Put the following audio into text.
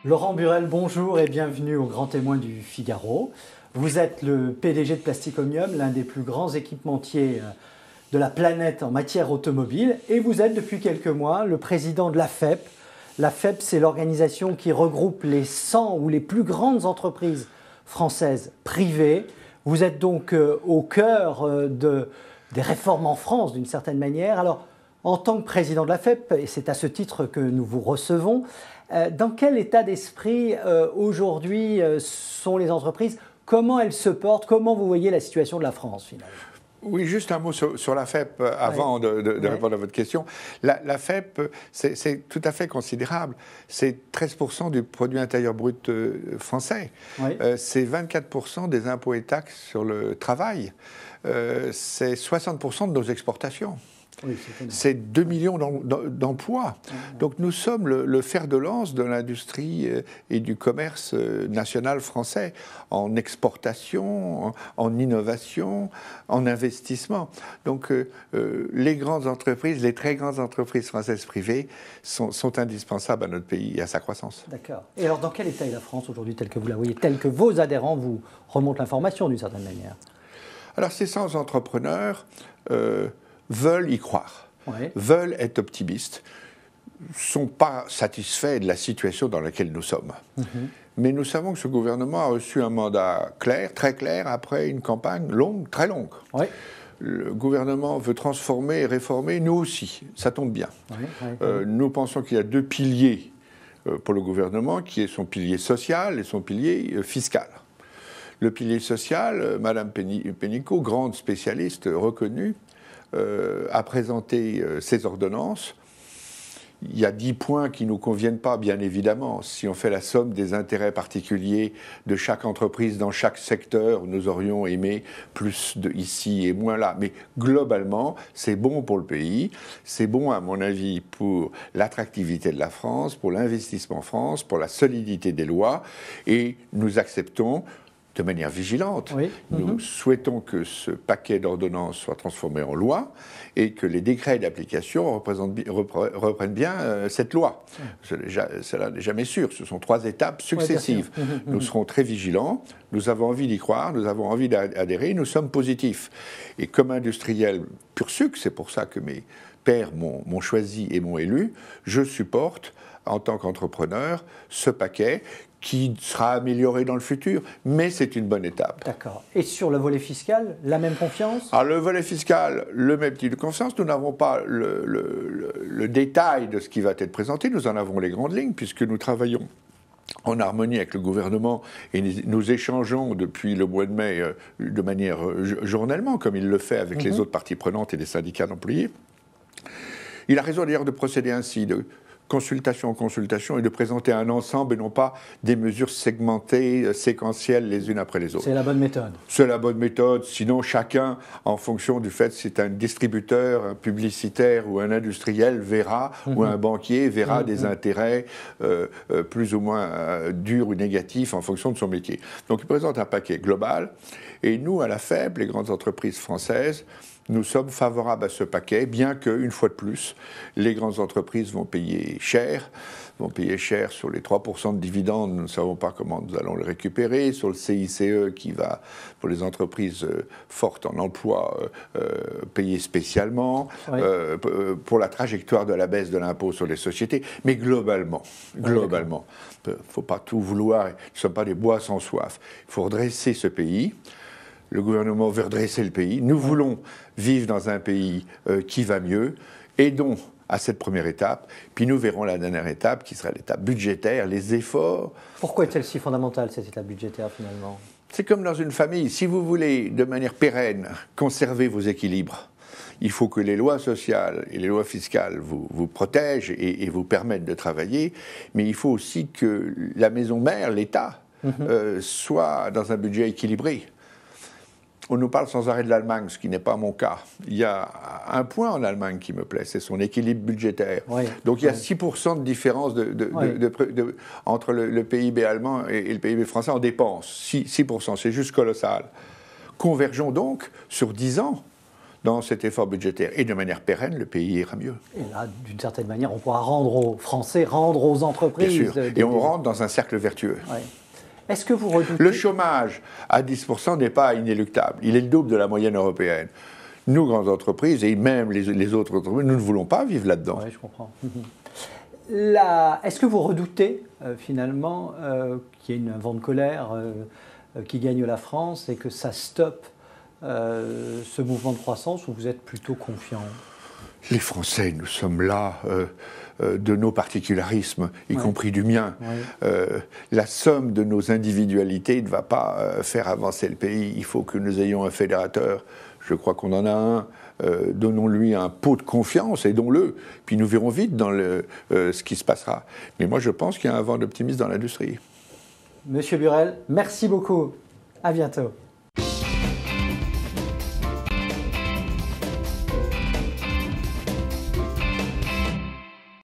Laurent Burelle, bonjour et bienvenue au Grand Témoin du Figaro. Vous êtes le PDG de Plasticomium, l'un des plus grands équipementiers de la planète en matière automobile. Et vous êtes depuis quelques mois le président de l'AFEP. L'AFEP, c'est l'organisation qui regroupe les 100 ou les plus grandes entreprises françaises privées. Vous êtes donc au cœur des réformes en France, d'une certaine manière. Alors, en tant que président de l'AFEP, et c'est à ce titre que nous vous recevons, dans quel état d'esprit aujourd'hui sont les entreprises? Comment elles se portent? Comment vous voyez la situation de la France, finalement? Oui, juste un mot sur la FEP avant de répondre à votre question. La FEP, c'est tout à fait considérable. C'est 13% du produit intérieur brut français. C'est 24% des impôts et taxes sur le travail. C'est 60% de nos exportations. Oui, c'est 2 millions d'emplois. Donc nous sommes le fer de lance de l'industrie et du commerce national français en exportation, en innovation, en investissement. Donc les grandes entreprises, les très grandes entreprises françaises privées sont indispensables à notre pays et à sa croissance. D'accord. Et alors dans quel état est la France aujourd'hui, tel que vous la voyez, tel que vos adhérents vous remontent l'information d'une certaine manière? Alors ces 100 entrepreneurs veulent y croire, veulent être optimistes, ne sont pas satisfaits de la situation dans laquelle nous sommes. Mais nous savons que ce gouvernement a reçu un mandat clair, très clair, après une campagne longue, très longue. Le gouvernement veut transformer et réformer, nous aussi, ça tombe bien. Nous pensons qu'il y a deux piliers pour le gouvernement, qui est son pilier social et son pilier fiscal. Le pilier social, Madame Pénicaud, grande spécialiste reconnue, a présenté ses ordonnances. Il y a 10 points qui ne nous conviennent pas, bien évidemment. Si on fait la somme des intérêts particuliers de chaque entreprise dans chaque secteur, nous aurions aimé plus de ici et moins là. Mais globalement, c'est bon pour le pays. C'est bon, à mon avis, pour l'attractivité de la France, pour l'investissement en France, pour la solidité des lois. Et nous acceptons de manière vigilante. Nous souhaitons que ce paquet d'ordonnances soit transformé en loi et que les décrets d'application reprennent bien cette loi. Cela n'est jamais sûr. Ce sont 3 étapes successives. Nous serons très vigilants. Nous avons envie d'y croire. Nous avons envie d'adhérer. Nous sommes positifs. Et comme industriel pur sucre, c'est pour ça que mes pères m'ont choisi et m'ont élu, je supporte, en tant qu'entrepreneur, ce paquet qui sera amélioré dans le futur, mais c'est une bonne étape. D'accord. Et sur le volet fiscal, la même confiance? Alors, le volet fiscal, le même type de confiance. Nous n'avons pas le détail de ce qui va être présenté. Nous en avons les grandes lignes, puisque nous travaillons en harmonie avec le gouvernement et nous échangeons depuis le mois de mai de manière journellement, comme il le fait avec les autres parties prenantes et les syndicats d'employés. Il a raison d'ailleurs de procéder ainsi, de consultation en consultation, et de présenter un ensemble et non pas des mesures segmentées, séquentielles les unes après les autres. C'est la bonne méthode. C'est la bonne méthode, sinon chacun, en fonction du fait si c'est un distributeur, un publicitaire ou un industriel, verra, ou un banquier verra des intérêts plus ou moins durs ou négatifs en fonction de son métier. Donc il présente un paquet global, et nous, à la FEP, les grandes entreprises françaises, nous sommes favorables à ce paquet, bien que, une fois de plus, les grandes entreprises vont payer cher sur les 3% de dividendes. Nous ne savons pas comment nous allons les récupérer, sur le CICE qui va, pour les entreprises fortes en emploi, payer spécialement, pour la trajectoire de la baisse de l'impôt sur les sociétés. Mais globalement, il ne faut pas tout vouloir, nous ne sommes pas des bois sans soif. Il faut redresser ce pays. Le gouvernement veut redresser le pays. Nous voulons vivre dans un pays qui va mieux. Aidons à cette première étape. Puis nous verrons la dernière étape, qui sera l'étape budgétaire, les efforts. Pourquoi est-elle si fondamentale, cette étape budgétaire, finalement? C'est comme dans une famille. Si vous voulez, de manière pérenne, conserver vos équilibres, il faut que les lois sociales et les lois fiscales vous protègent et vous permettent de travailler. Mais il faut aussi que la maison mère, l'État, soit dans un budget équilibré. On nous parle sans arrêt de l'Allemagne, ce qui n'est pas mon cas. Il y a un point en Allemagne qui me plaît, c'est son équilibre budgétaire. Donc il y a 6% de différence entre le PIB allemand et le PIB français en dépenses. 6%, c'est juste colossal. Convergeons donc sur 10 ans dans cet effort budgétaire. Et de manière pérenne, le pays ira mieux. Et là, d'une certaine manière, on pourra rendre aux Français, rendre aux entreprises. Bien sûr. Et on rentre dans un cercle vertueux. Ouais. Est-ce que vous redoutez... Le chômage à 10% n'est pas inéluctable. Il est le double de la moyenne européenne. Nous, grandes entreprises, et même les autres entreprises, nous ne voulons pas vivre là-dedans. Oui, je comprends. Est-ce que vous redoutez, finalement, qu'il y ait un vent de colère qui gagne la France et que ça stoppe ce mouvement de croissance, ou vous êtes plutôt confiant? Les Français, nous sommes là de nos particularismes, y compris du mien. Oui. La somme de nos individualités ne va pas faire avancer le pays. Il faut que nous ayons un fédérateur. Je crois qu'on en a un. Donnons-lui un pot de confiance, aidons-le. Puis nous verrons vite dans ce qui se passera. Mais moi, je pense qu'il y a un vent d'optimisme dans l'industrie. Monsieur Burelle, merci beaucoup. À bientôt.